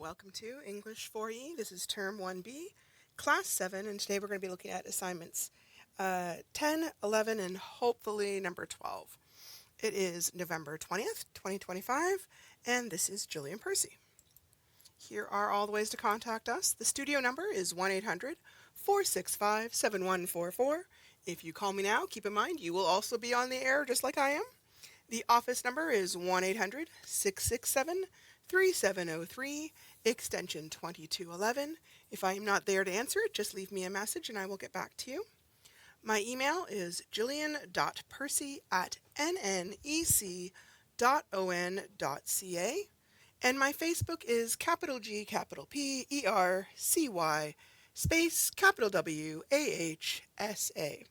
welcome to English 4E. This is Term 1B, Class 7, and today we're going to be looking at assignments 10, 11, and hopefully number 12. It is November 20th, 2025, and this is Jillian Percy. Here are all the ways to contact us. The studio number is 1-800-465-7144. If you call me now, keep in mind you will also be on the air just like I am. The office number is 1-800-667-3703, extension 2211. If I am not there to answer it, just leave me a message and I will get back to you. My email is jillian.percy@nnec.on.ca, and my Facebook is capital G, capital P, ERCY, space, capital W, AHSA.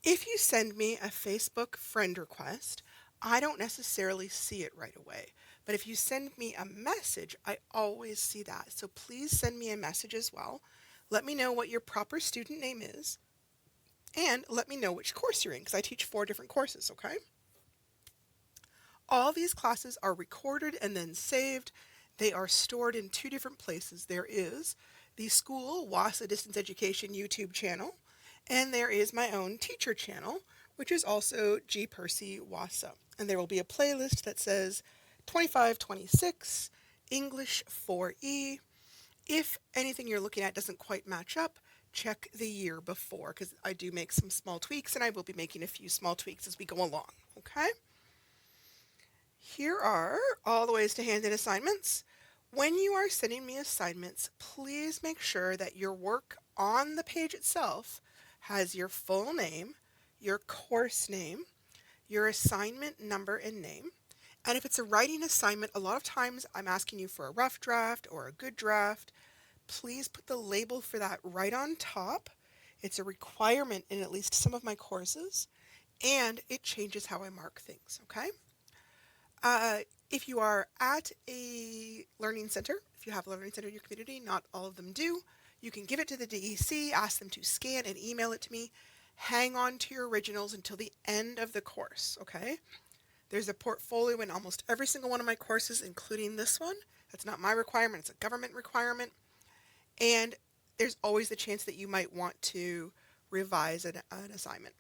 If you send me a Facebook friend request, I don't necessarily see it right away. But if you send me a message, I always see that. So please send me a message as well. Let me know what your proper student name is. And let me know which course you're in, because I teach 4 different courses, okay? All these classes are recorded and then saved. They are stored in 2 different places. There is the school WASA Distance Education YouTube channel, and there is my own teacher channel, which is also G Percy WASA. And there will be a playlist that says 2526 English 4E. If anything you're looking at doesn't quite match up, check the year before, because I do make some small tweaks, and I will be making a few small tweaks as we go along, okay? Here are all the ways to hand in assignments. When you are sending me assignments, please make sure that your work on the page itself has your full name, your course name, your assignment number and name. And if it's a writing assignment, a lot of times I'm asking you for a rough draft or a good draft. Please put the label for that right on top. It's a requirement in at least some of my courses, and it changes how I mark things, okay? If you are at a learning center, if you have a learning center in your community, not all of them do, you can give it to the DEC, ask them to scan and email it to me. Hang on to your originals until the end of the course, okay? There's a portfolio in almost every single one of my courses, including this one. That's not my requirement, it's a government requirement. And there's always the chance that you might want to revise an assignment.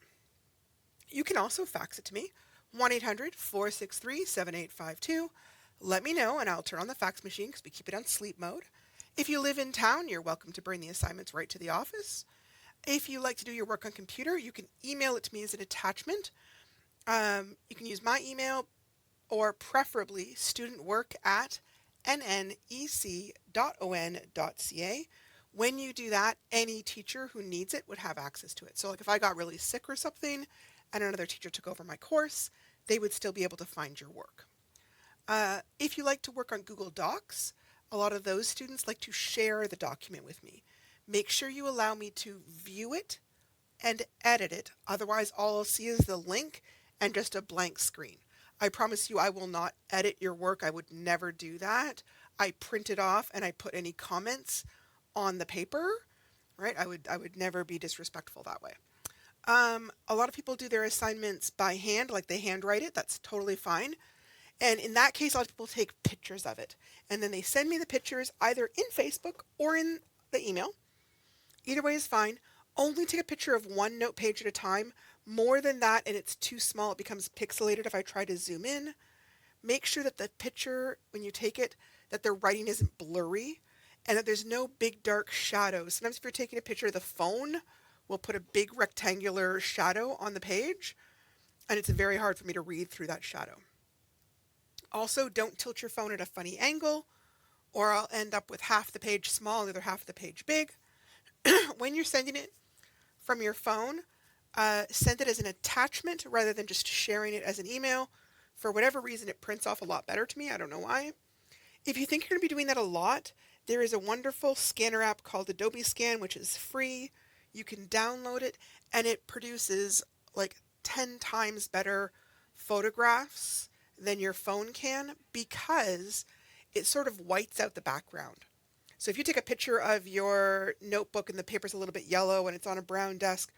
You can also fax it to me, 1-800-463-7852. Let me know and I'll turn on the fax machine because we keep it on sleep mode. If you live in town, you're welcome to bring the assignments right to the office. If you like to do your work on computer, you can email it to me as an attachment. You can use my email or preferably studentwork@nnec.on.ca. When you do that, any teacher who needs it would have access to it. So like if I got really sick or something and another teacher took over my course, they would still be able to find your work. If you like to work on Google Docs, a lot of those students like to share the document with me. Make sure you allow me to view it and edit it. Otherwise, all I'll see is the link and just a blank screen. I promise you I will not edit your work. I would never do that. I print it off and I put any comments on the paper, right? I would never be disrespectful that way. A lot of people do their assignments by hand, like they handwrite it. That's totally fine. And in that case, a lot of people take pictures of it. And then they send me the pictures either in Facebook or in the email. Either way is fine. Only take a picture of one note page at a time. More than that, and it's too small, it becomes pixelated if I try to zoom in. Make sure that the picture, when you take it, that the writing isn't blurry and that there's no big dark shadows. Sometimes if you're taking a picture of the phone, we'll put a big rectangular shadow on the page, and it's very hard for me to read through that shadow. Also, don't tilt your phone at a funny angle, or I'll end up with half the page small and the other half of the page big. When you're sending it from your phone, send it as an attachment rather than just sharing it as an email. For whatever reason, it prints off a lot better to me. I don't know why. If you think you're going to be doing that a lot, there is a wonderful scanner app called Adobe Scan, which is free. You can download it, and it produces like 10 times better photographs than your phone can because it sort of whites out the background. So if you take a picture of your notebook and the paper's a little bit yellow and it's on a brown desk,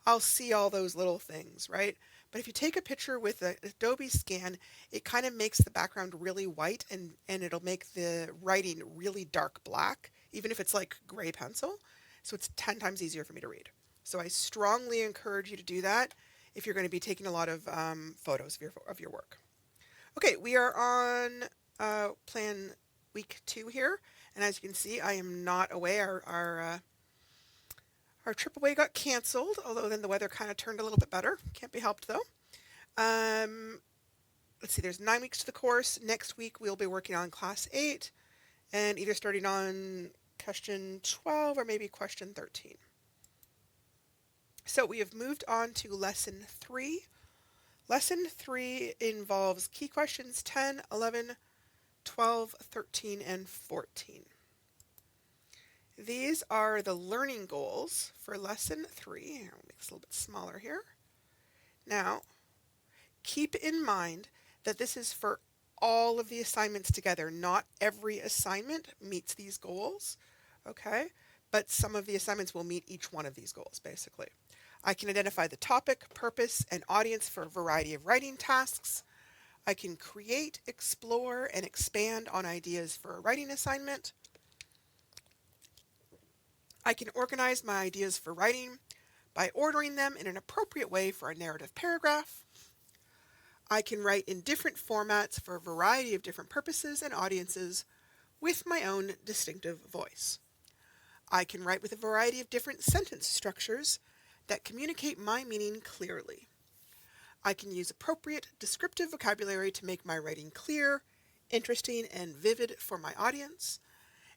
I'll see all those little things, right? But if you take a picture with the Adobe Scan, it kind of makes the background really white and it'll make the writing really dark black, even if it's like gray pencil. So it's 10 times easier for me to read. So I strongly encourage you to do that if you're going to be taking a lot of photos of your work. Okay, we are on plan week 2 here. And as you can see, I am not away. Our trip away got canceled, although then the weather kind of turned a little bit better. Can't be helped though. Um, let's see, there's 9 weeks to the course. Next week we'll be working on class 8 and either starting on question 12 or maybe question 13. So we have moved on to lesson 3. Lesson 3 involves key questions 10, 11, 12, 13, and 14. These are the learning goals for lesson 3. I'll make this a little bit smaller here. Now, keep in mind that this is for all of the assignments together. Not every assignment meets these goals, okay? But some of the assignments will meet each one of these goals, basically. I can identify the topic, purpose, and audience for a variety of writing tasks. I can create, explore, and expand on ideas for a writing assignment. I can organize my ideas for writing by ordering them in an appropriate way for a narrative paragraph. I can write in different formats for a variety of different purposes and audiences with my own distinctive voice. I can write with a variety of different sentence structures that communicate my meaning clearly. I can use appropriate descriptive vocabulary to make my writing clear, interesting, and vivid for my audience.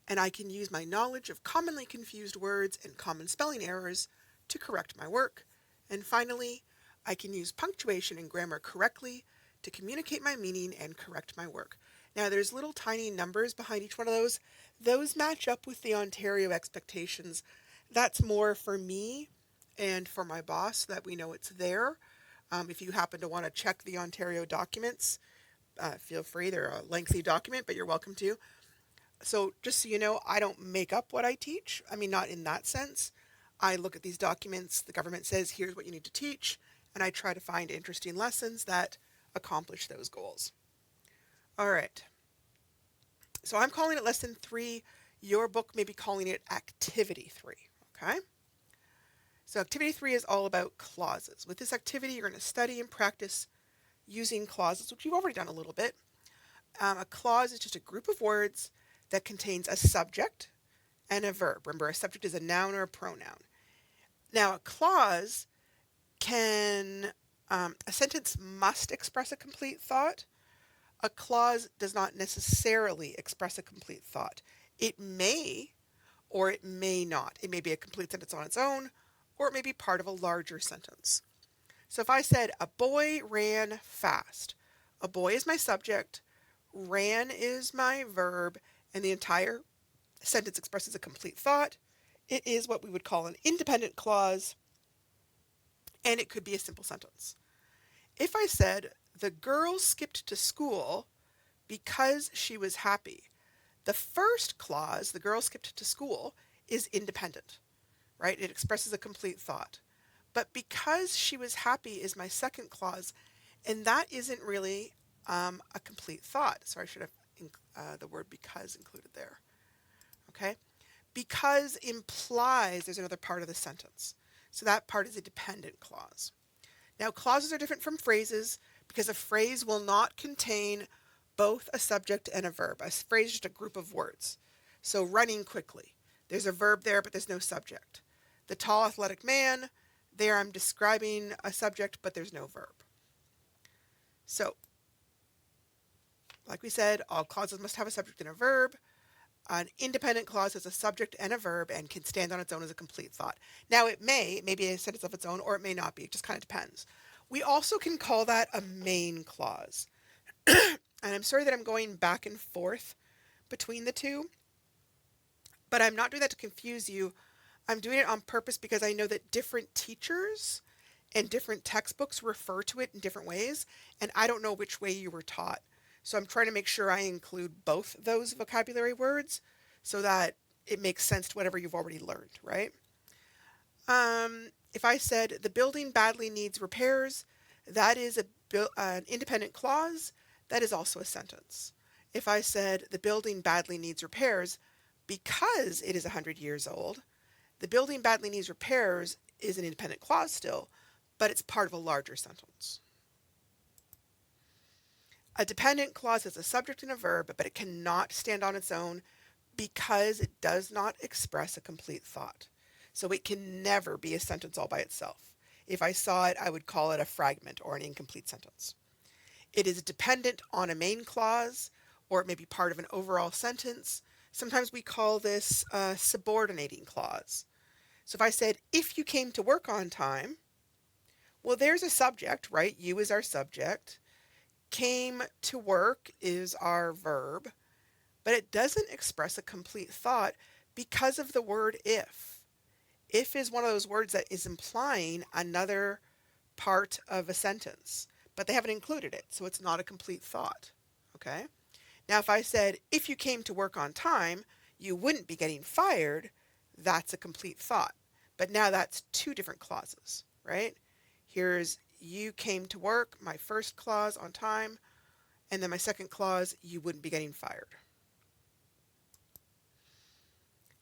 And I can use my knowledge of commonly confused words and common spelling errors to correct my work. And finally, I can use punctuation and grammar correctly to communicate my meaning and correct my work. Now, there's little tiny numbers behind each one of those. Those match up with the Ontario expectations. That's more for me and for my boss so that we know it's there. If you happen to want to check the Ontario documents, feel free. They're a lengthy document, but you're welcome to. So just so you know, I don't make up what I teach. I mean, not in that sense. I look at these documents, the government says, here's what you need to teach, and I try to find interesting lessons that accomplish those goals. All right. So I'm calling it lesson 3. Your book may be calling it activity 3, okay? So activity 3 is all about clauses. With this activity, you're going to study and practice using clauses, which you've already done a little bit. A clause is just a group of words that contains a subject and a verb. Remember, a subject is a noun or a pronoun. Now, a clause a sentence must express a complete thought. A clause does not necessarily express a complete thought. It may or it may not. It may be a complete sentence on its own, or it may be part of a larger sentence. So if I said, a boy ran fast, a boy is my subject, ran is my verb, and the entire sentence expresses a complete thought, it is what we would call an independent clause, and it could be a simple sentence. If I said, the girl skipped to school because she was happy, the first clause, the girl skipped to school, is independent, right? It expresses a complete thought. But because she was happy is my second clause, and that isn't really a complete thought. So I should have the word because included there. Okay? Because implies there's another part of the sentence. So that part is a dependent clause. Now, clauses are different from phrases because a phrase will not contain both a subject and a verb. A phrase is just a group of words. So running quickly. There's a verb there, but there's no subject. The tall athletic man, there I'm describing a subject, but there's no verb. So, like we said, all clauses must have a subject and a verb. An independent clause has a subject and a verb and can stand on its own as a complete thought. Now, it may be a sentence of its own, or it may not be. It just kind of depends. We also can call that a main clause. And I'm sorry that I'm going back and forth between the two, but I'm not doing that to confuse you. I'm doing it on purpose because I know that different teachers and different textbooks refer to it in different ways, and I don't know which way you were taught. So I'm trying to make sure I include both those vocabulary words so that it makes sense to whatever you've already learned, right? If I said the building badly needs repairs, That is an independent clause. That is also a sentence. If I said the building badly needs repairs because it is 100 years old, the building badly needs repairs is an independent clause still, but it's part of a larger sentence. A dependent clause is a subject and a verb, but it cannot stand on its own because it does not express a complete thought. So it can never be a sentence all by itself. If I saw it, I would call it a fragment or an incomplete sentence. It is dependent on a main clause, or it may be part of an overall sentence. Sometimes we call this a subordinating clause. So if I said, if you came to work on time, well, there's a subject, right? You is our subject. Came to work is our verb, but it doesn't express a complete thought because of the word if. If is one of those words that is implying another part of a sentence, but they haven't included it, so it's not a complete thought, okay? Now, if I said, if you came to work on time, you wouldn't be getting fired, that's a complete thought. But now that's two different clauses, right? Here's you came to work, my first clause on time, and then my second clause, you wouldn't be getting fired.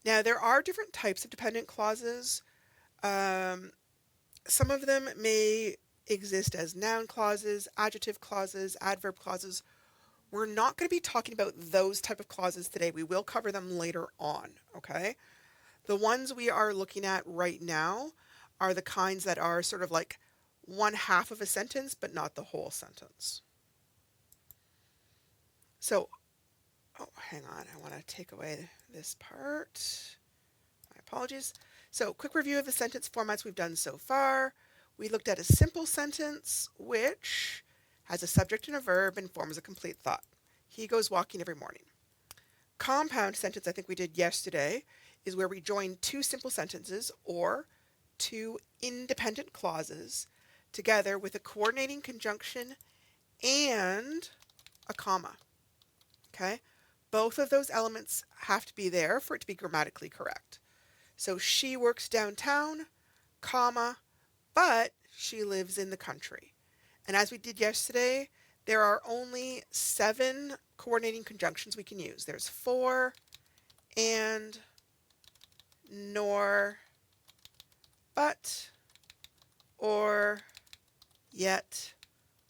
Now, there are different types of dependent clauses. Some of them may exist as noun clauses, adjective clauses, adverb clauses. We're not going to be talking about those type of clauses today. We will cover them later on, okay? The ones we are looking at right now are the kinds that are sort of like one half of a sentence, but not the whole sentence. So, hang on, I want to take away this part. My apologies. So, quick review of the sentence formats we've done so far. We looked at a simple sentence, which has a subject and a verb and forms a complete thought. He goes walking every morning. Compound sentence, I think we did yesterday, is where we join two simple sentences or two independent clauses together with a coordinating conjunction and a comma. Okay? Both of those elements have to be there for it to be grammatically correct. So she works downtown, comma, but she lives in the country. And as we did yesterday, there are only 7 coordinating conjunctions we can use. There's for, and, nor, but, or, yet,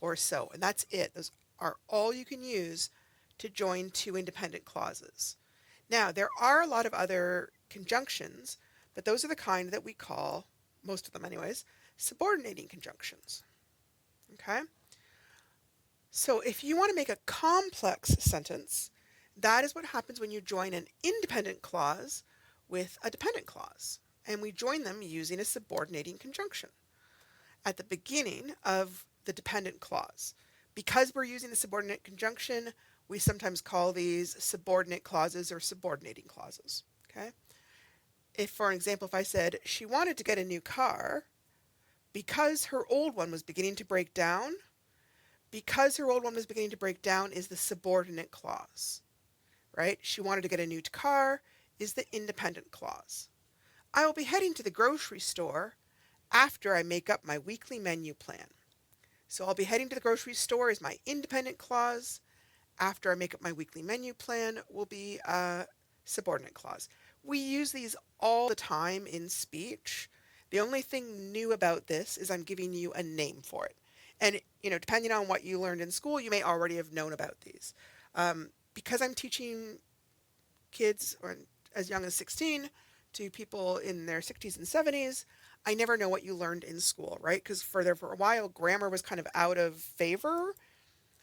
or so. And that's it. Those are all you can use to join two independent clauses. Now, there are a lot of other conjunctions, but those are the kind that we call, most of them anyways, subordinating conjunctions. Okay? So if you want to make a complex sentence, that is what happens when you join an independent clause with a dependent clause. And we join them using a subordinating conjunction at the beginning of the dependent clause. Because we're using the subordinate conjunction, we sometimes call these subordinate clauses or subordinating clauses. Okay? If, for example, if I said she wanted to get a new car because her old one was beginning to break down, because her old one was beginning to break down is the subordinate clause, right? She wanted to get a new car is the independent clause. I will be heading to the grocery store after I make up my weekly menu plan. So I'll be heading to the grocery store is my independent clause. After I make up my weekly menu plan will be a subordinate clause. We use these all the time in speech. The only thing new about this is I'm giving you a name for it. And, depending on what you learned in school, you may already have known about these. Because I'm teaching kids or as young as 16 to people in their 60s and 70s, I never know what you learned in school, right? Because for a while, grammar was kind of out of favor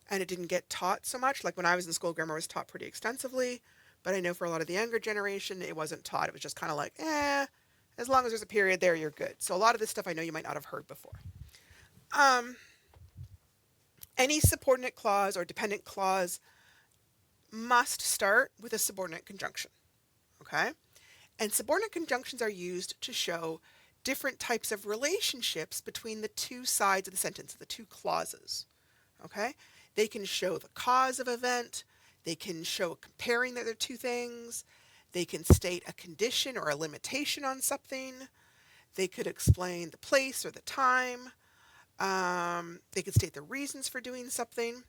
and it didn't get taught so much. Like when I was in school, grammar was taught pretty extensively, but I know for a lot of the younger generation, it wasn't taught. It was just kind of like, as long as there's a period there, you're good. So a lot of this stuff I know you might not have heard before. Any subordinate clause or dependent clause must start with a subordinate conjunction, okay? And subordinate conjunctions are used to show different types of relationships between the two sides of the sentence, the two clauses, okay? They can show the cause of event, they can show comparing the other two things, they can state a condition or a limitation on something, they could explain the place or the time. They could state the reasons for doing something.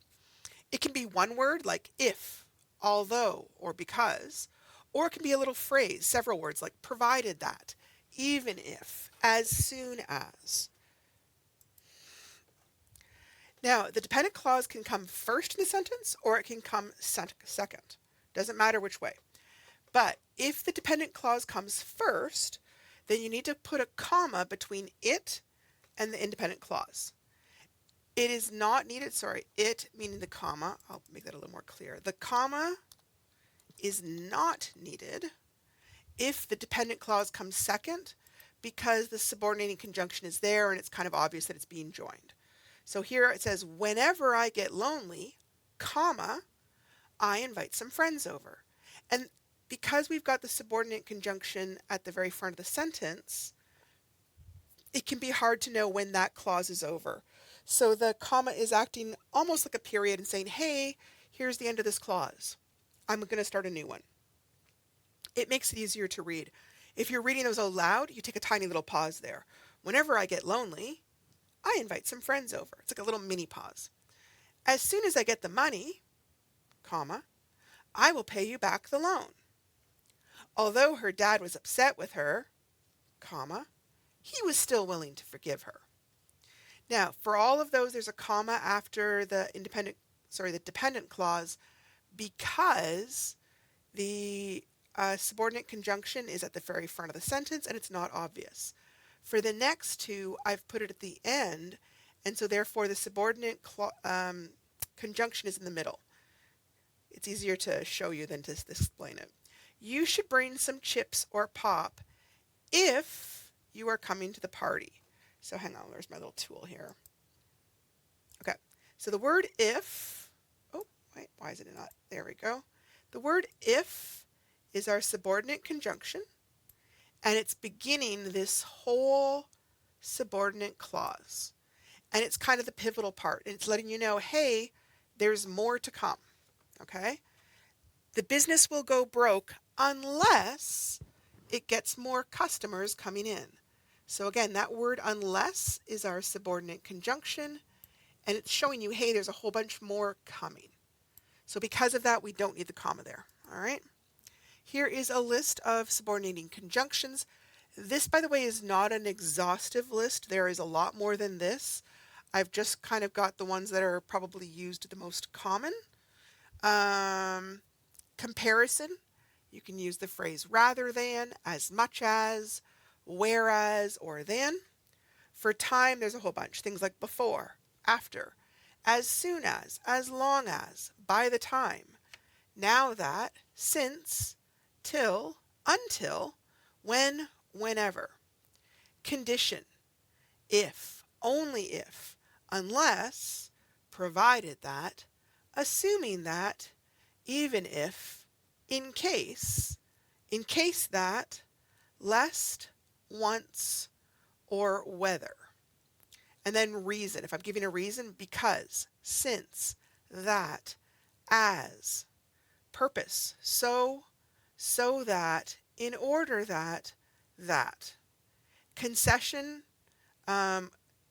It can be one word like if, although, or because, or it can be a little phrase, several words like provided that, even if, as soon as. Now, the dependent clause can come first in the sentence or it can come second. Doesn't matter which way. But if the dependent clause comes first, then you need to put a comma between it and the independent clause. It is not needed, it meaning the comma, I'll make that a little more clear. The comma is not needed if the dependent clause comes second because the subordinating conjunction is there and it's kind of obvious that it's being joined. So here it says, whenever I get lonely, comma, I invite some friends over. And because we've got the subordinate conjunction at the very front of the sentence, it can be hard to know when that clause is over. So the comma is acting almost like a period and saying, hey, here's the end of this clause. I'm going to start a new one. It makes it easier to read. If you're reading those aloud, you take a tiny little pause there. Whenever I get lonely, I invite some friends over. It's like a little mini pause. As soon as I get the money, comma, I will pay you back the loan. Although her dad was upset with her, comma, he was still willing to forgive her. Now, for all of those, there's a comma after the dependent clause because the subordinate conjunction is at the very front of the sentence and it's not obvious. For the next two, I've put it at the end, and so therefore the subordinate conjunction is in the middle. It's easier to show you than to explain it. You should bring some chips or pop if you are coming to the party. So hang on, there's my little tool here. Okay, so the word if, oh, wait, why is it not? There we go. The word if is our subordinate conjunction, and it's beginning this whole subordinate clause. And it's kind of the pivotal part. And it's letting you know, hey, there's more to come, okay? The business will go broke unless it gets more customers coming in. So again, that word unless is our subordinate conjunction, and it's showing you, hey, there's a whole bunch more coming. So because of that, we don't need the comma there, all right? Here is a list of subordinating conjunctions. This, by the way, is not an exhaustive list. There is a lot more than this. I've just kind of got the ones that are probably used the most common. Comparison, you can use the phrase rather than, as much as, whereas, or than. For time, there's a whole bunch. Things like before, after, as soon as long as, by the time, now that, since, till, until, when, whenever. Condition, if, only if, unless, provided that, assuming that, even if, in case that, lest, once, or whether. And then reason, if I'm giving a reason, because, since, that, as. Purpose, so that, in order that, that. Concession,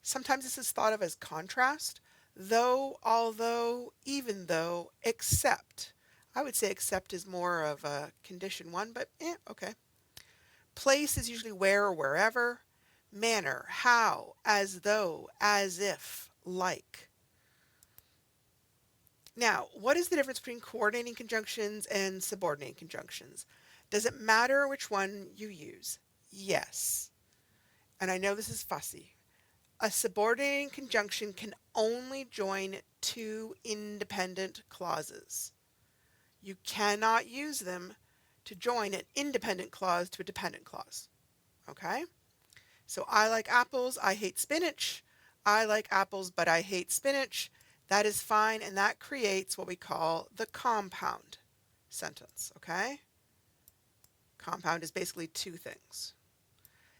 sometimes this is thought of as contrast, though, although, even though, except. I would say except is more of a condition one, but okay. Place is usually where or wherever. Manner, how, as though, as if, like. Now, what is the difference between coordinating conjunctions and subordinating conjunctions? Does it matter which one you use? Yes. And I know this is fussy. A subordinating conjunction can only join two independent clauses. You cannot use them to join an independent clause to a dependent clause. Okay? So I like apples, I hate spinach. I like apples, but I hate spinach. That is fine, and that creates what we call the compound sentence, okay? Compound is basically two things.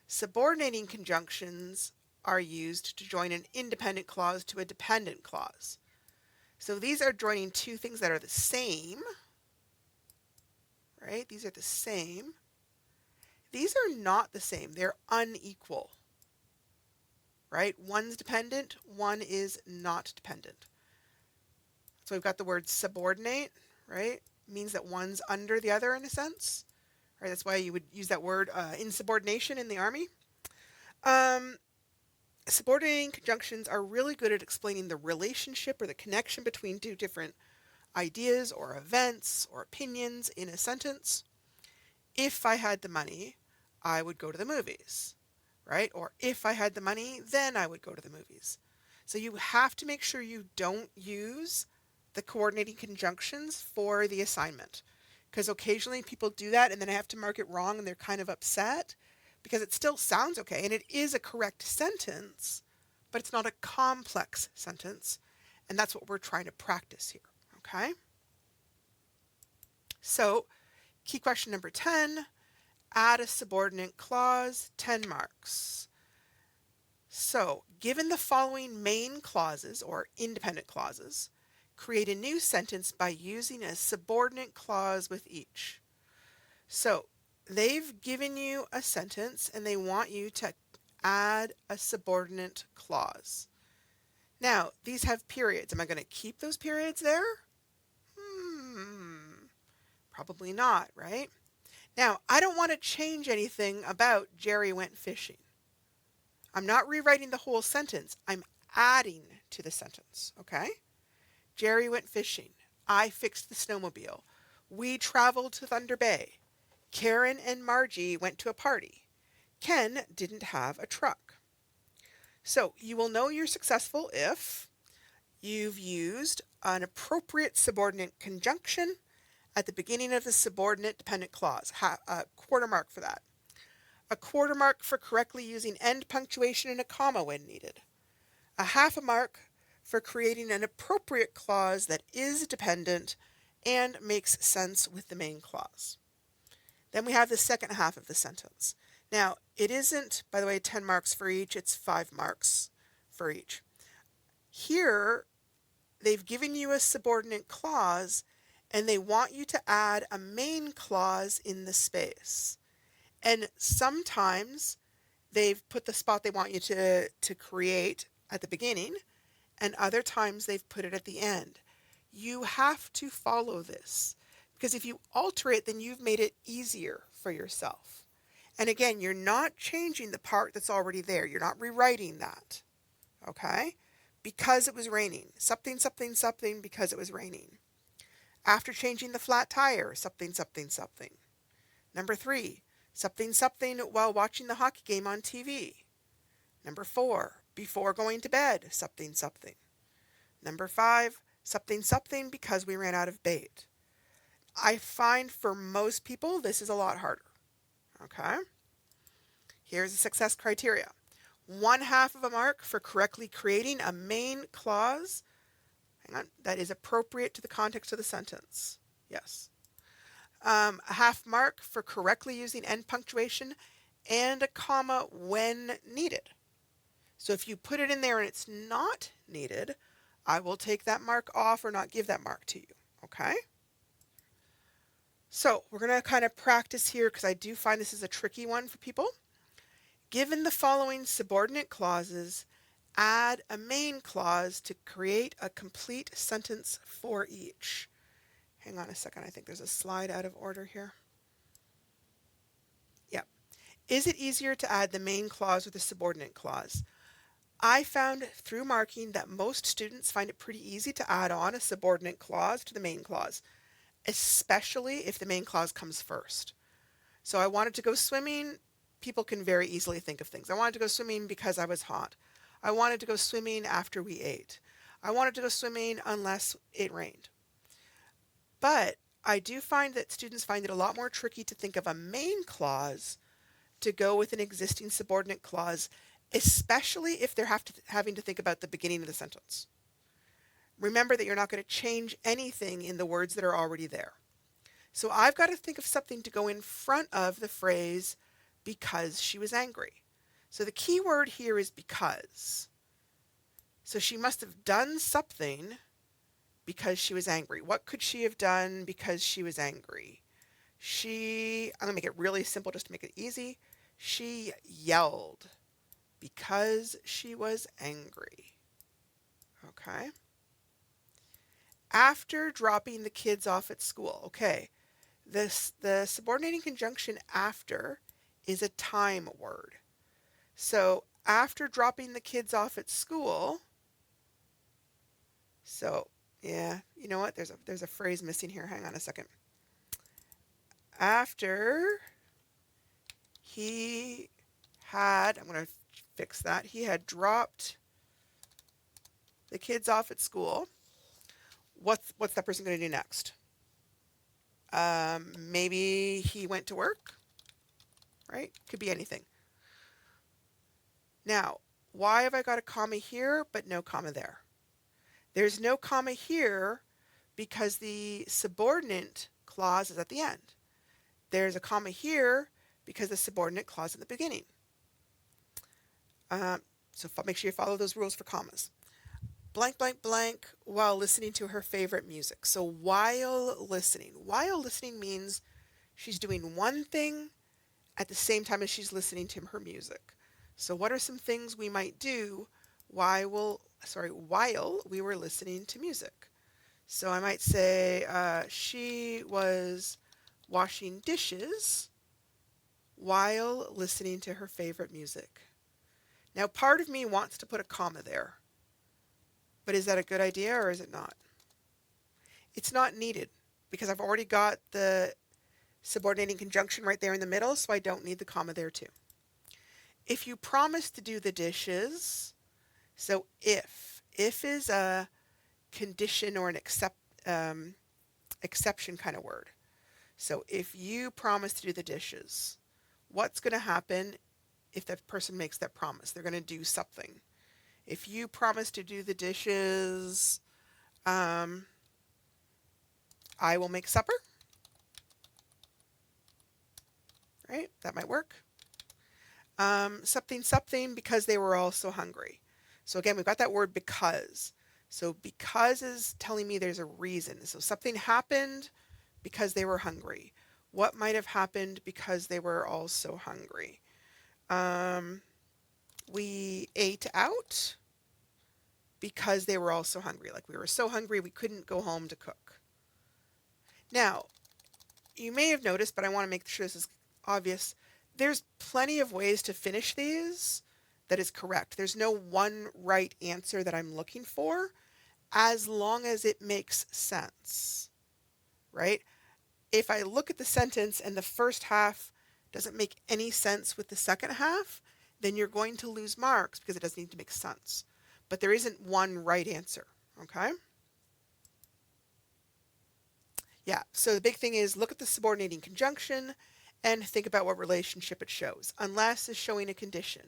Subordinating conjunctions are used to join an independent clause to a dependent clause. So these are joining two things that are the same, right? These are the same. These are not the same. They're unequal. right? One's dependent, one is not dependent. So we've got the word subordinate, right? Means that one's under the other in a sense, right? That's why you would use that word insubordination in the Army. Um, Subordinating conjunctions are really good at explaining the relationship or the connection between two different ideas or events or opinions in a sentence. If I had the money, I would go to the movies, right? Or if I had the money, then I would go to the movies. So you have to make sure you don't use the coordinating conjunctions for the assignment, because occasionally people do that and then I have to mark it wrong and they're kind of upset because it still sounds okay and it is a correct sentence, but it's not a complex sentence. And that's what we're trying to practice here. Okay? So, key question number 10, add a subordinate clause, 10 marks. So, given the following main clauses or independent clauses, create a new sentence by using a subordinate clause with each. So, they've given you a sentence and they want you to add a subordinate clause. Now, these have periods. Am I going to keep those periods there? Probably not, right? Now, I don't want to change anything about Jerry went fishing. I'm not rewriting the whole sentence. I'm adding to the sentence, okay? Jerry went fishing. I fixed the snowmobile. We traveled to Thunder Bay. Karen and Margie went to a party. Ken didn't have a truck. So you will know you're successful if you've used an appropriate subordinate conjunction at the beginning of the subordinate dependent clause. A quarter mark for that. A quarter mark for correctly using end punctuation and a comma when needed. A half a mark for creating an appropriate clause that is dependent and makes sense with the main clause. Then we have the second half of the sentence. Now, it isn't, by the way, 10 marks for each, it's 5 marks for each. Here, they've given you a subordinate clause and they want you to add a main clause in the space. And sometimes they've put the spot they want you to create at the beginning, and other times they've put it at the end. You have to follow this, because if you alter it, then you've made it easier for yourself. And again, you're not changing the part that's already there. You're not rewriting that, okay? Because it was raining. Something, something, something, because it was raining. After changing the flat tire, something, something, something. Number 3, something, something while watching the hockey game on TV. Number 4, before going to bed, something, something. Number 5, something, something because we ran out of bait. I find for most people this is a lot harder. Okay? Here's the success criteria. 1/2 of a mark for correctly creating a main clause, that is appropriate to the context of the sentence. Yes. A half mark for correctly using end punctuation and a comma when needed. So if you put it in there and it's not needed, I will take that mark off or not give that mark to you. Okay? So we're going to kind of practice here because I do find this is a tricky one for people. Given the following subordinate clauses, add a main clause to create a complete sentence for each. Hang on a second, I think there's a slide out of order here. Yep. Is it easier to add the main clause or the subordinate clause? I found through marking that most students find it pretty easy to add on a subordinate clause to the main clause, especially if the main clause comes first. So I wanted to go swimming. People can very easily think of things. I wanted to go swimming because I was hot. I wanted to go swimming after we ate. I wanted to go swimming unless it rained. But I do find that students find it a lot more tricky to think of a main clause to go with an existing subordinate clause, especially if they're having to think about the beginning of the sentence. Remember that you're not going to change anything in the words that are already there. So I've got to think of something to go in front of the phrase, because she was angry. So the key word here is because. So she must have done something because she was angry. What could she have done because she was angry? I'm going to make it really simple just to make it easy. She yelled because she was angry. Okay. After dropping the kids off at school. Okay. The subordinating conjunction after is a time word. So after dropping the kids off at school, so yeah, you know what? There's a phrase missing here. Hang on a second. After he had, I'm going to fix that. He had dropped the kids off at school. What's that person going to do next? Maybe he went to work, right? Could be anything. Now, why have I got a comma here but no comma there? There's no comma here because the subordinate clause is at the end. There's a comma here because the subordinate clause is at the beginning. So make sure you follow those rules for commas. Blank, blank, blank, while listening to her favorite music. So while listening. While listening means she's doing one thing at the same time as she's listening to her music. So what are some things we might do while we were listening to music? So I might say she was washing dishes while listening to her favorite music. Now, part of me wants to put a comma there, but is that a good idea or is it not? It's not needed because I've already got the subordinating conjunction right there in the middle, so I don't need the comma there too. If you promise to do the dishes, so if is a condition or an exception kind of word. So if you promise to do the dishes, what's going to happen if that person makes that promise? They're going to do something. If you promise to do the dishes, I will make supper. Right? That might work. Something because they were all so hungry. So again, we've got that word because. So because is telling me there's a reason. So something happened because they were hungry. What might have happened because they were all so hungry? We ate out because they were all so hungry. Like we were so hungry we couldn't go home to cook. Now, you may have noticed, but I want to make sure this is obvious. There's plenty of ways to finish these that is correct. There's no one right answer that I'm looking for as long as it makes sense, right? If I look at the sentence and the first half doesn't make any sense with the second half, then you're going to lose marks because it doesn't need to make sense. But there isn't one right answer, okay? Yeah, so the big thing is look at the subordinating conjunction and think about what relationship it shows. Unless is showing a condition.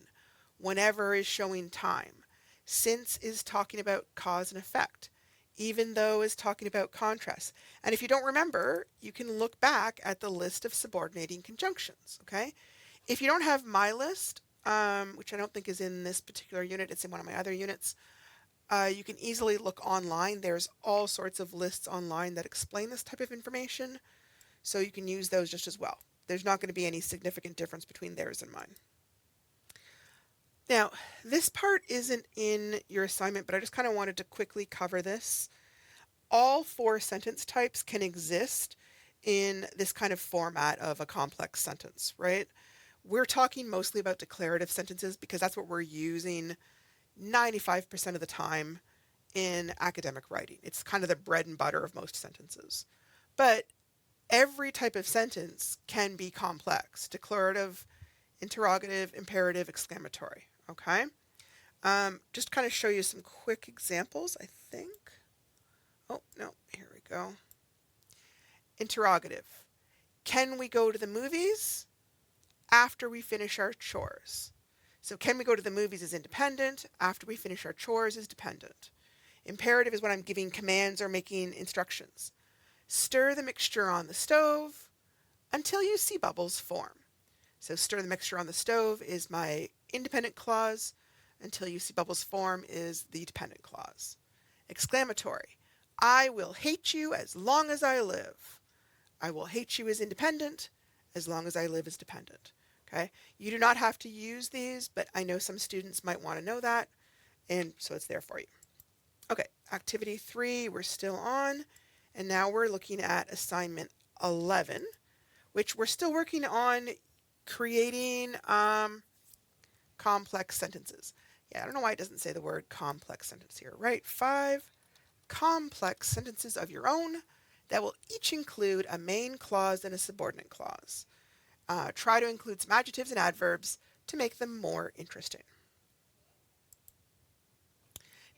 Whenever is showing time. Since is talking about cause and effect. Even though is talking about contrast. And if you don't remember, you can look back at the list of subordinating conjunctions, okay? If you don't have my list, which I don't think is in this particular unit, it's in one of my other units, you can easily look online. There's all sorts of lists online that explain this type of information, so you can use those just as well. There's not going to be any significant difference between theirs and mine. Now, this part isn't in your assignment, but I just kind of wanted to quickly cover this. All four sentence types can exist in this kind of format of a complex sentence, right? We're talking mostly about declarative sentences because that's what we're using 95% of the time in academic writing. It's kind of the bread and butter of most sentences. But every type of sentence can be complex: declarative, interrogative, imperative, exclamatory, okay? Just kind of show you some quick examples, I think. Oh, no, here we go. Interrogative. Can we go to the movies after we finish our chores? So can we go to the movies is independent. After we finish our chores is dependent. Imperative is when I'm giving commands or making instructions. Stir the mixture on the stove until you see bubbles form. So stir the mixture on the stove is my independent clause. Until you see bubbles form is the dependent clause. Exclamatory. I will hate you as long as I live. I will hate you is independent. As long as I live is dependent. Okay, you do not have to use these, but I know some students might want to know that, and so it's there for you. Okay, activity 3, we're still on, and now we're looking at assignment 11, which we're still working on creating complex sentences. Yeah, I don't know why it doesn't say the word complex sentence here. Write 5 complex sentences of your own that will each include a main clause and a subordinate clause. Try to include some adjectives and adverbs to make them more interesting.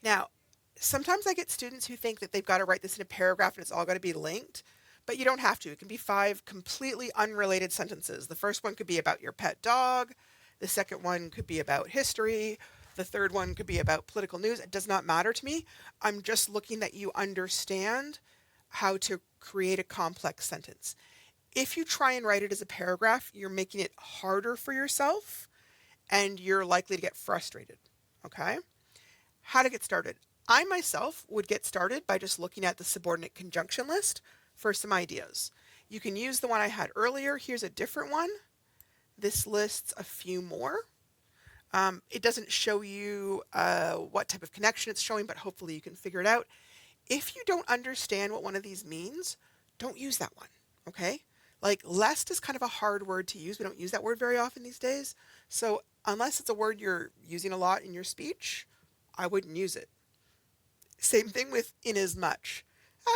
Now, sometimes I get students who think that they've got to write this in a paragraph and it's all got to be linked, but you don't have to. It can be 5 completely unrelated sentences. The first one could be about your pet dog. The second one could be about history. The third one could be about political news. It does not matter to me. I'm just looking that you understand how to create a complex sentence. If you try and write it as a paragraph, you're making it harder for yourself and you're likely to get frustrated. Okay? How to get started. I myself would get started by just looking at the subordinate conjunction list for some ideas. You can use the one I had earlier. Here's a different one. This lists a few more. It doesn't show you what type of connection it's showing, but hopefully you can figure it out. If you don't understand what one of these means, don't use that one, okay? Like lest is kind of a hard word to use. We don't use that word very often these days. So unless it's a word you're using a lot in your speech, I wouldn't use it. Same thing with inasmuch.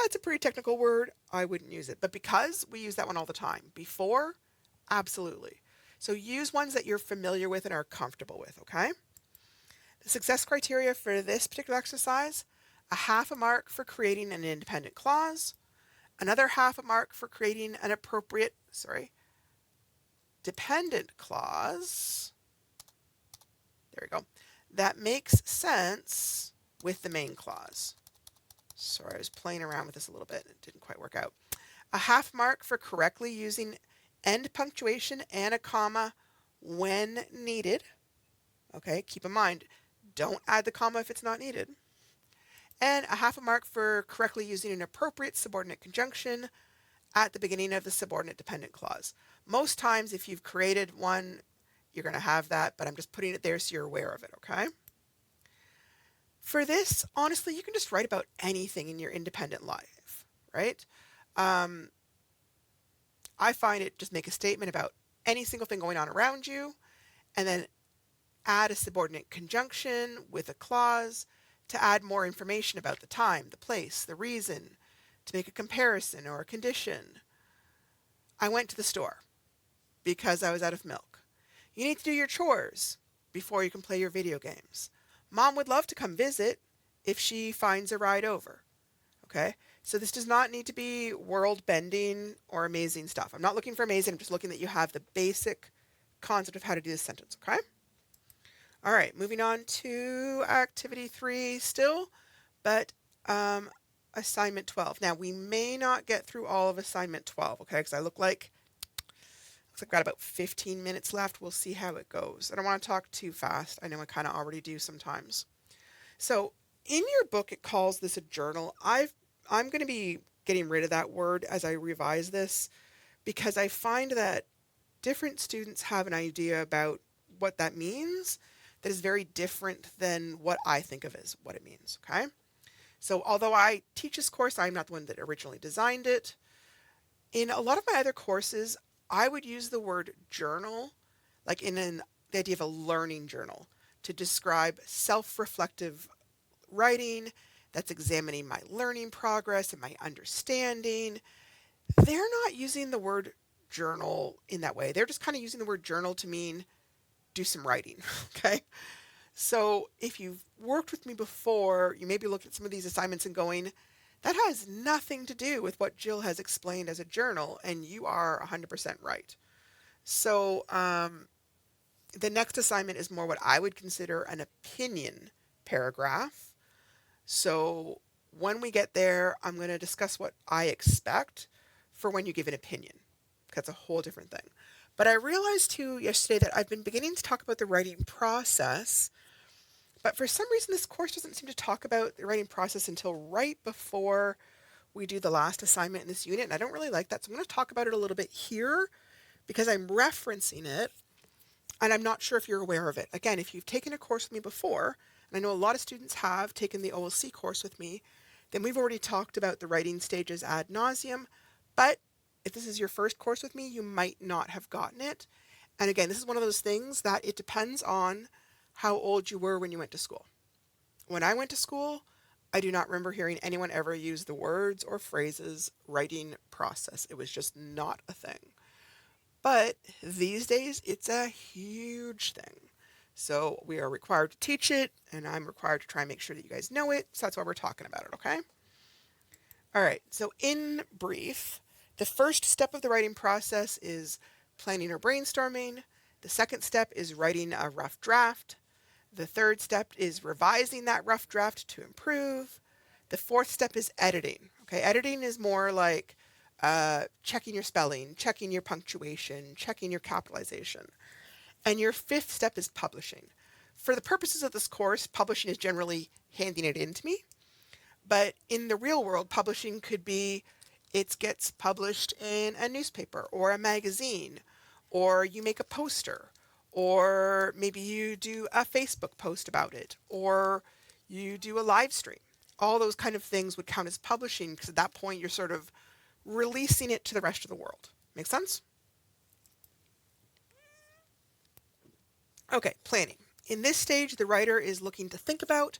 It's a pretty technical word. I wouldn't use it. But because we use that one all the time. Before, absolutely. So use ones that you're familiar with and are comfortable with, okay? The success criteria for this particular exercise, a half a mark for creating an independent clause, another half a mark for creating an appropriate, dependent clause. There we go. That makes sense with the main clause. Sorry, I was playing around with this a little bit. It didn't quite work out. A half mark for correctly using end punctuation and a comma when needed. Okay, keep in mind, don't add the comma if it's not needed. And a half a mark for correctly using an appropriate subordinate conjunction at the beginning of the subordinate dependent clause. Most times, if you've created one, you're going to have that, but I'm just putting it there so you're aware of it, okay? For this, honestly, you can just write about anything in your independent life, right? I find it just make a statement about any single thing going on around you, and then add a subordinate conjunction with a clause to add more information about the time, the place, the reason, to make a comparison or a condition. I went to the store because I was out of milk. You need to do your chores before you can play your video games. Mom would love to come visit if she finds a ride over. Okay? So this does not need to be world-bending or amazing stuff. I'm not looking for amazing. I'm just looking that you have the basic concept of how to do this sentence. Okay? All right, moving on to activity 3 still, but assignment 12. Now, we may not get through all of assignment 12, okay, because looks like I've got about 15 minutes left. We'll see how it goes. I don't want to talk too fast. I know I kind of already do sometimes. So in your book, it calls this a journal. I'm going to be getting rid of that word as I revise this because I find that different students have an idea about what that means that is very different than what I think of as what it means, okay? So although I teach this course, I'm not the one that originally designed it. In a lot of my other courses, I would use the word journal, like the idea of a learning journal, to describe self-reflective writing that's examining my learning progress and my understanding. They're not using the word journal in that way. They're just kind of using the word journal to mean do some writing, okay? So if you've worked with me before, you may be looking at some of these assignments and going, that has nothing to do with what Jill has explained as a journal, and you are 100% right. So the next assignment is more what I would consider an opinion paragraph. So when we get there, I'm going to discuss what I expect for when you give an opinion. That's a whole different thing. But I realized too yesterday that I've been beginning to talk about the writing process, but for some reason this course doesn't seem to talk about the writing process until right before we do the last assignment in this unit, and I don't really like that. So I'm going to talk about it a little bit here because I'm referencing it. And I'm not sure if you're aware of it. Again, if you've taken a course with me before, and I know a lot of students have taken the OLC course with me, then we've already talked about the writing stages ad nauseum. But if this is your first course with me, you might not have gotten it. And again, this is one of those things that it depends on how old you were when you went to school. When I went to school, I do not remember hearing anyone ever use the words or phrases writing process. It was just not a thing. But these days, it's a huge thing. So we are required to teach it, and I'm required to try and make sure that you guys know it. So that's why we're talking about it, okay? All right, so in brief, the first step of the writing process is planning or brainstorming. The second step is writing a rough draft. The third step is revising that rough draft to improve. The fourth step is editing. Okay, editing is more like checking your spelling, checking your punctuation, checking your capitalization. And your fifth step is publishing. For the purposes of this course, publishing is generally handing it in to me. But in the real world, publishing could be it gets published in a newspaper or a magazine, or you make a poster, or maybe you do a Facebook post about it, or you do a live stream. All those kind of things would count as publishing because at that point you're sort of releasing it to the rest of the world. Make sense? Okay, planning. In this stage, the writer is looking to think about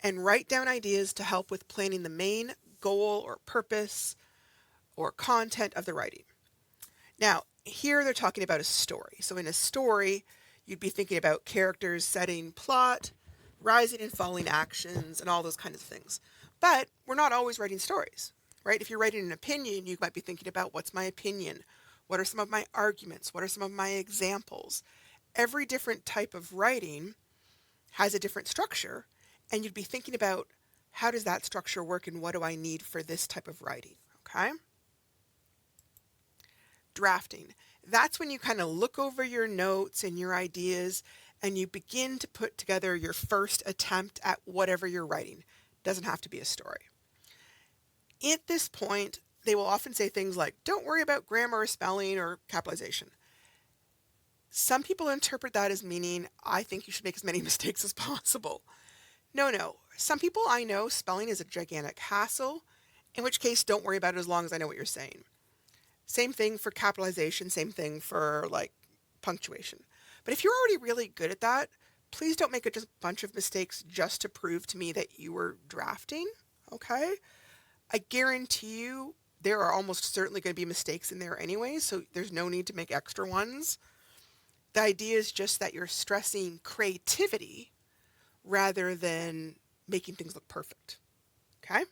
and write down ideas to help with planning the main goal or purpose or content of the writing. Now, here they're talking about a story. So in a story, you'd be thinking about characters, setting, plot, rising and falling actions, and all those kinds of things. But we're not always writing stories, right? If you're writing an opinion, you might be thinking about what's my opinion? What are some of my arguments? What are some of my examples? Every different type of writing has a different structure, and you'd be thinking about how does that structure work and what do I need for this type of writing, okay? Drafting. That's when you kind of look over your notes and your ideas and you begin to put together your first attempt at whatever you're writing. Doesn't have to be a story. At this point, they will often say things like, don't worry about grammar or spelling or capitalization. Some people interpret that as meaning, I think you should make as many mistakes as possible. No. Some people I know spelling is a gigantic hassle, in which case don't worry about it as long as I know what you're saying. Same thing for capitalization, same thing for like punctuation. But if you're already really good at that, please don't make a just bunch of mistakes just to prove to me that you were drafting, okay? I guarantee you there are almost certainly going to be mistakes in there anyway, so there's no need to make extra ones. The idea is just that you're stressing creativity rather than making things look perfect, okay?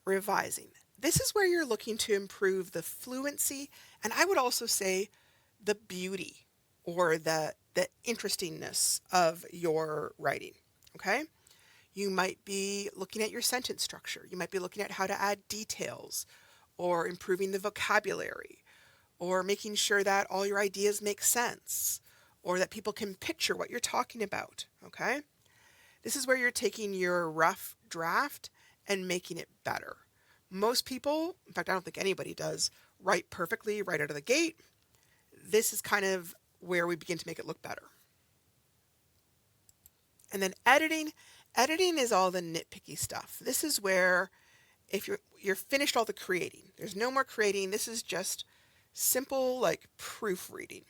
Revising. This is where you're looking to improve the fluency, and I would also say the beauty or the interestingness of your writing, okay? You might be looking at your sentence structure. You might be looking at how to add details or improving the vocabulary or making sure that all your ideas make sense or that people can picture what you're talking about, okay? This is where you're taking your rough draft and making it better. Most people, in fact, I don't think anybody does, write perfectly right out of the gate. This is kind of where we begin to make it look better. And then editing. Editing is all the nitpicky stuff. This is where if you're finished all the creating, there's no more creating. This is just simple like proofreading.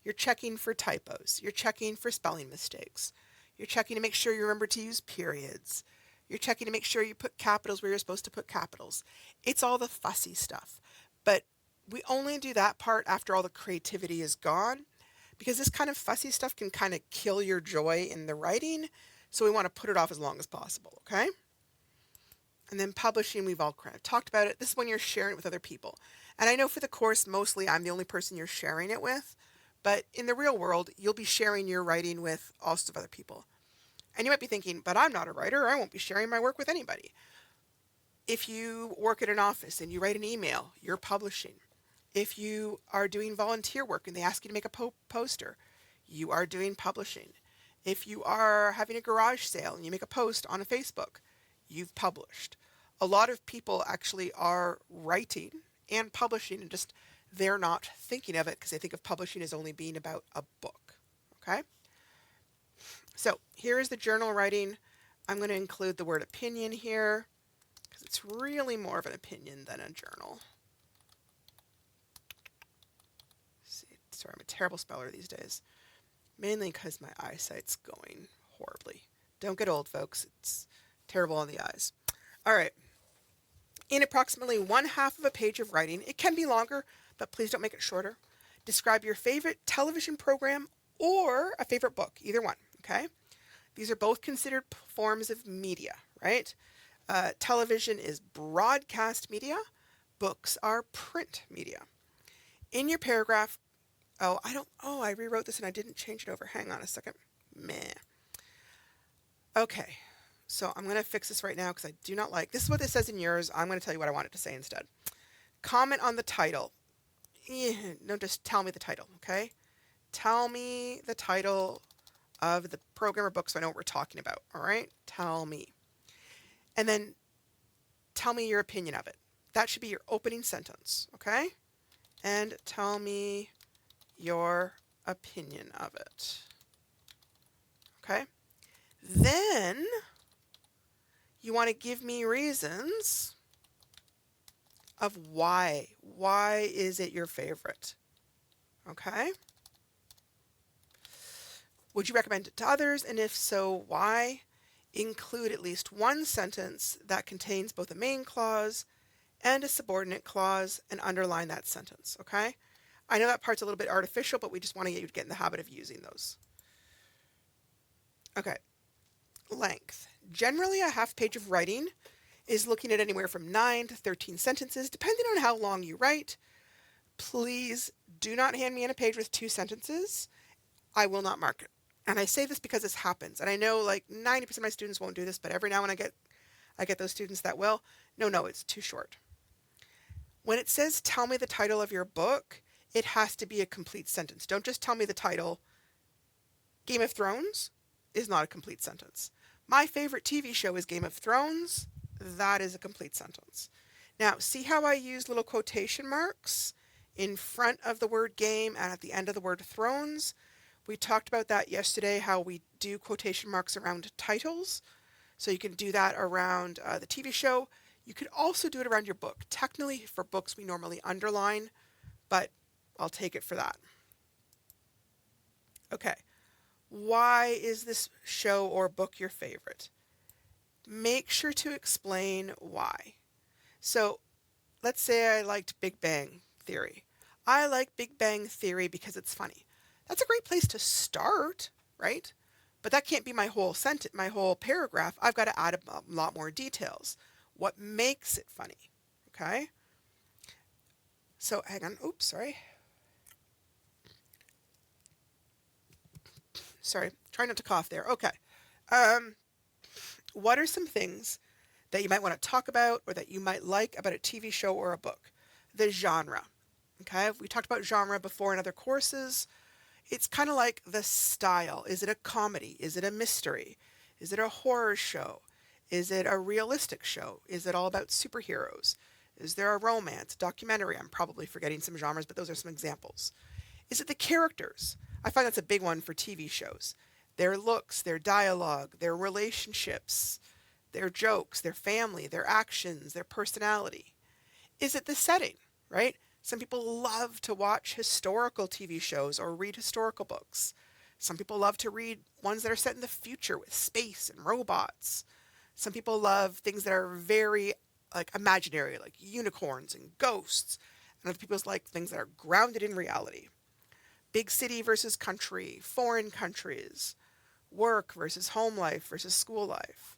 You're checking for typos. You're checking for spelling mistakes. You're checking to make sure you remember to use periods. You're checking to make sure you put capitals where you're supposed to put capitals. It's all the fussy stuff. But we only do that part after all the creativity is gone because this kind of fussy stuff can kind of kill your joy in the writing. So we want to put it off as long as possible, okay? And then publishing, we've all kind of talked about it. This is when you're sharing it with other people. And I know for the course, mostly I'm the only person you're sharing it with. But in the real world, you'll be sharing your writing with all sorts of other people. And you might be thinking, but I'm not a writer. I won't be sharing my work with anybody. If you work at an office and you write an email, you're publishing. If you are doing volunteer work and they ask you to make a poster, you are doing publishing. If you are having a garage sale and you make a post on a Facebook, you've published. A lot of people actually are writing and publishing in just they're not thinking of it because they think of publishing as only being about a book. Okay? So here is the journal writing. I'm going to include the word opinion here because it's really more of an opinion than a journal. See, sorry, I'm a terrible speller these days. Mainly because my eyesight's going horribly. Don't get old, folks. It's terrible on the eyes. All right. In approximately 1/2 of a page of writing, it can be longer, but please don't make it shorter. Describe your favorite television program or a favorite book, either one, okay? These are both considered forms of media, right? Television is broadcast media. Books are print media. In your paragraph, I rewrote this and I didn't change it over. Hang on a second. Meh. Okay, so I'm going to fix this right now because I do not like, this is what it says in yours. I'm going to tell you what I want it to say instead. Comment on the title. No, just tell me the title, okay? Tell me the title of the program or book so I know what we're talking about, all right? Tell me. And then tell me your opinion of it. That should be your opening sentence, okay? And tell me your opinion of it. Okay? Then you want to give me reasons of why. Why is it your favorite? Okay? Would you recommend it to others? And if so, why? Include at least one sentence that contains both a main clause and a subordinate clause and underline that sentence, okay? I know that part's a little bit artificial, but we just want to get you to get in the habit of using those. Okay. Length. Generally, a half page of writing is looking at anywhere from 9 to 13 sentences, depending on how long you write. Please do not hand me in a page with 2 sentences. I will not mark it. And I say this because this happens. And I know like 90% of my students won't do this, but every now and then I get those students that will. No, it's too short. When it says tell me the title of your book, it has to be a complete sentence. Don't just tell me the title. Game of Thrones is not a complete sentence. My favorite TV show is Game of Thrones. That is a complete sentence. Now, see how I use little quotation marks in front of the word game and at the end of the word thrones? We talked about that yesterday, how we do quotation marks around titles. So you can do that around the TV show. You could also do it around your book. Technically, for books, we normally underline, but I'll take it for that. Okay. Why is this show or book your favorite? Make sure to explain why. So let's say I liked Big Bang Theory. I like Big Bang Theory because it's funny. That's a great place to start, right? But that can't be my whole sentence, my whole paragraph. I've got to add a lot more details. What makes it funny? Okay? So hang on. Oops, sorry. Sorry, try not to cough there. Okay. What are some things that you might want to talk about or that you might like about a TV show or a book? The genre. Okay, we talked about genre before in other courses. It's kind of like the style. Is it a comedy? Is it a mystery? Is it a horror show? Is it a realistic show? Is it all about superheroes? Is there a romance, documentary? I'm probably forgetting some genres, but those are some examples. Is it the characters? I find that's a big one for TV shows. Their looks, their dialogue, their relationships, their jokes, their family, their actions, their personality. Is it the setting, right? Some people love to watch historical TV shows or read historical books. Some people love to read ones that are set in the future with space and robots. Some people love things that are very like imaginary, like unicorns and ghosts. And other people like things that are grounded in reality. Big city versus country, foreign countries, work versus home life versus school life.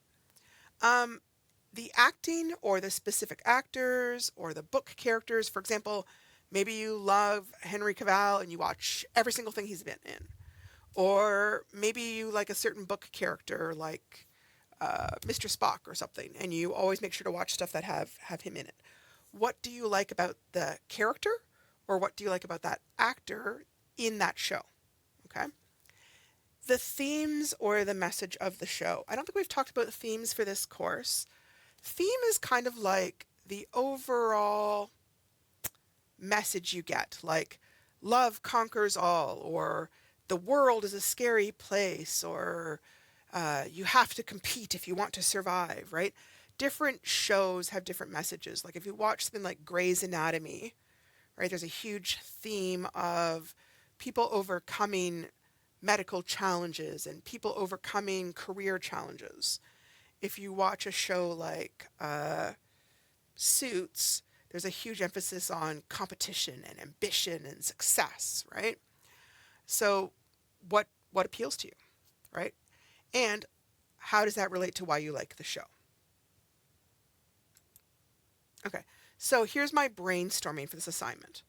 The acting or the specific actors or the book characters, for example, maybe you love Henry Cavill and you watch every single thing he's been in. Or maybe you like a certain book character like Mr. Spock or something, and you always make sure to watch stuff that have him in it. What do you like about the character or what do you like about that actor in that show? Okay. The themes or the message of the show. I don't think we've talked about the themes for this course. Theme is kind of like the overall message you get, like love conquers all, or the world is a scary place, or you have to compete if you want to survive, right? Different shows have different messages. Like if you watch something like Grey's Anatomy, right, there's a huge theme of people overcoming medical challenges and people overcoming career challenges. If you watch a show like Suits, there's a huge emphasis on competition and ambition and success, right? So what appeals to you, right? And how does that relate to why you like the show? Okay, so here's my brainstorming for this assignment.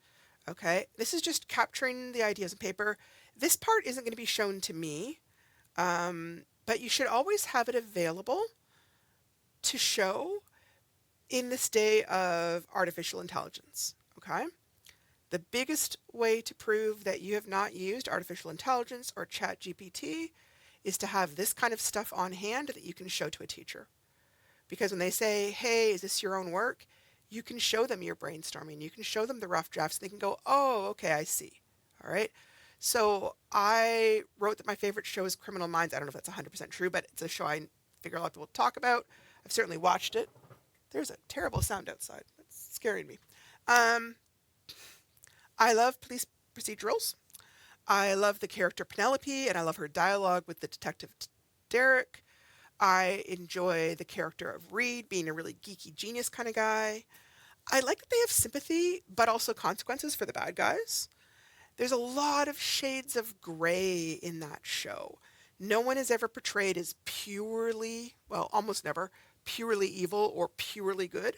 Okay, this is just capturing the ideas in paper. This part isn't going to be shown to me, but you should always have it available to show in this day of artificial intelligence. Okay, the biggest way to prove that you have not used artificial intelligence or chat GPT is to have this kind of stuff on hand that you can show to a teacher. Because when they say, hey, is this your own work? You can show them your brainstorming. You can show them the rough drafts. And they can go, oh, okay, I see. All right. So I wrote that my favorite show is Criminal Minds. I don't know if that's 100% true, but it's a show I figure a lot of people talk about. I've certainly watched it. There's a terrible sound outside. That's scaring me. I love police procedurals. I love the character Penelope, and I love her dialogue with the detective Derek. I enjoy the character of Reed being a really geeky genius kind of guy. I like that they have sympathy, but also consequences for the bad guys. There's a lot of shades of gray in that show. No one is ever portrayed as purely, well, almost never, purely evil or purely good.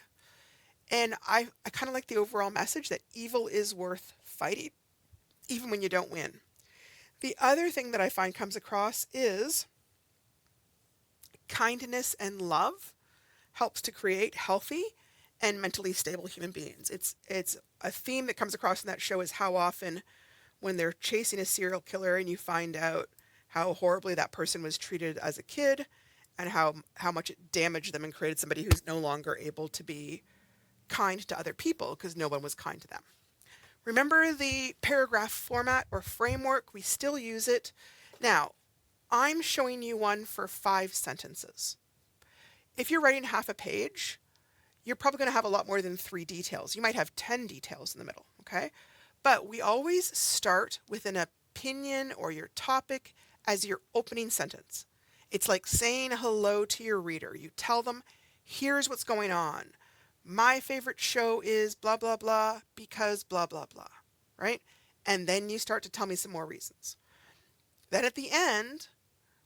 And I kind of like the overall message that evil is worth fighting, even when you don't win. The other thing that I find comes across is kindness and love helps to create healthy and mentally stable human beings. It's a theme that comes across in that show is how often when they're chasing a serial killer and you find out how horribly that person was treated as a kid and how much it damaged them and created somebody who's no longer able to be kind to other people because no one was kind to them. Remember the paragraph format or framework? We still use it. Now, I'm showing you one for 5 sentences. If you're writing half a page, you're probably going to have a lot more than 3 details. You might have 10 details in the middle, okay? But we always start with an opinion or your topic as your opening sentence. It's like saying hello to your reader. You tell them, here's what's going on. My favorite show is blah, blah, blah, because blah, blah, blah, right? And then you start to tell me some more reasons. Then at the end,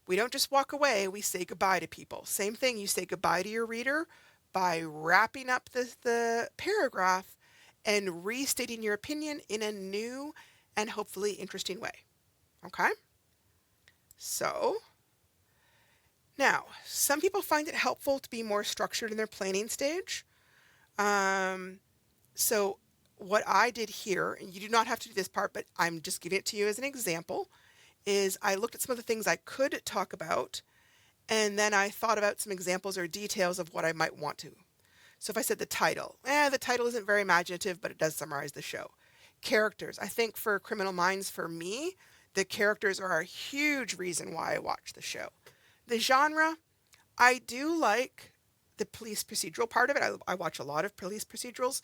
we don't just walk away, we say goodbye to people. Same thing, you say goodbye to your reader by wrapping up the paragraph and restating your opinion in a new and hopefully interesting way. Okay? So, now, some people find it helpful to be more structured in their planning stage. So what I did here, and you do not have to do this part, but I'm just giving it to you as an example, is I looked at some of the things I could talk about, and then I thought about some examples or details of what I might want to. So if I said the title isn't very imaginative, but it does summarize the show. Characters. I think for Criminal Minds, for me, the characters are a huge reason why I watch the show. The genre, I do like the police procedural part of it. I watch a lot of police procedurals.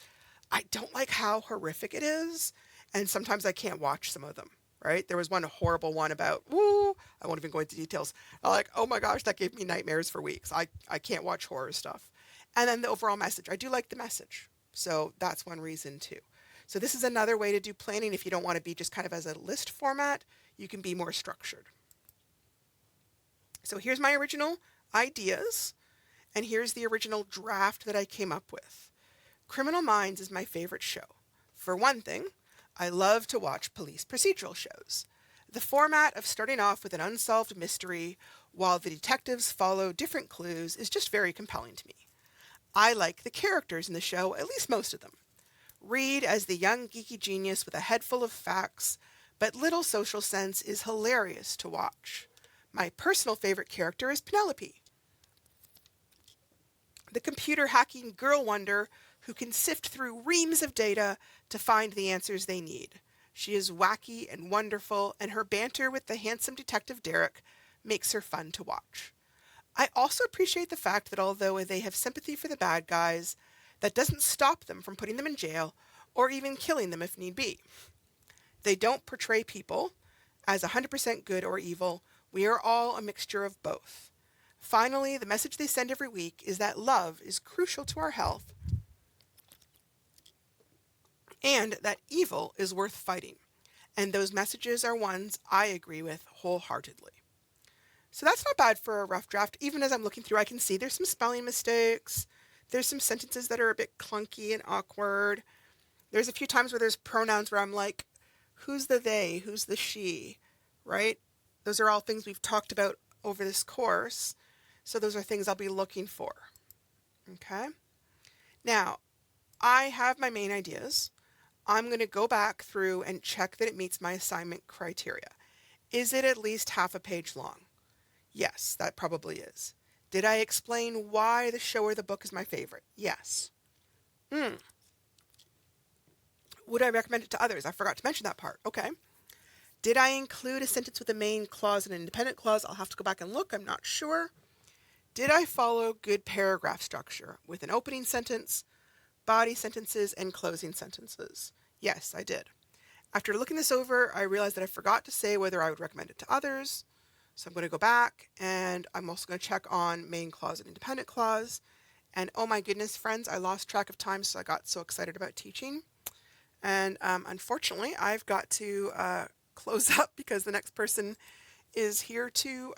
I don't like how horrific it is, and sometimes I can't watch some of them, right? There was one horrible one about, I won't even go into details. I'm like, oh my gosh, that gave me nightmares for weeks. I can't watch horror stuff. And then the overall message. I do like the message. So that's one reason too. So this is another way to do planning. If you don't want to be just kind of as a list format, you can be more structured. So here's my original ideas, and here's the original draft that I came up with. Criminal Minds is my favorite show. For one thing, I love to watch police procedural shows. The format of starting off with an unsolved mystery while the detectives follow different clues is just very compelling to me. I like the characters in the show, at least most of them. Reed as the young geeky genius with a head full of facts, but little social sense is hilarious to watch. My personal favorite character is Penelope, the computer hacking girl wonder who can sift through reams of data to find the answers they need. She is wacky and wonderful, and her banter with the handsome Detective Derek makes her fun to watch. I also appreciate the fact that although they have sympathy for the bad guys, that doesn't stop them from putting them in jail or even killing them if need be. They don't portray people as 100% good or evil. We are all a mixture of both. Finally, the message they send every week is that love is crucial to our health and that evil is worth fighting. And those messages are ones I agree with wholeheartedly. So that's not bad for a rough draft. Even as I'm looking through, I can see there's some spelling mistakes. There's some sentences that are a bit clunky and awkward. There's a few times where there's pronouns where I'm like, who's the they? Who's the she? Right? Those are all things we've talked about over this course. So those are things I'll be looking for. Okay? Now, I have my main ideas. I'm going to go back through and check that it meets my assignment criteria. Is it at least half a page long? Yes, that probably is. Did I explain why the show or the book is my favorite? Yes. Would I recommend it to others? I forgot to mention that part. Okay. Did I include a sentence with a main clause and an independent clause? I'll have to go back and look. I'm not sure. Did I follow good paragraph structure with an opening sentence, body sentences, and closing sentences? Yes, I did. After looking this over, I realized that I forgot to say whether I would recommend it to others. So I'm going to go back, and I'm also going to check on main clause and independent clause. And oh my goodness, friends, I lost track of time, so I got so excited about teaching. And unfortunately, I've got to close up because the next person is here to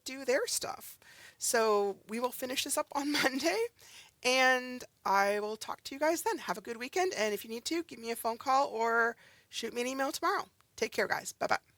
do their stuff. So we will finish this up on Monday, and I will talk to you guys then. Have a good weekend, and if you need to, give me a phone call or shoot me an email tomorrow. Take care, guys. Bye-bye.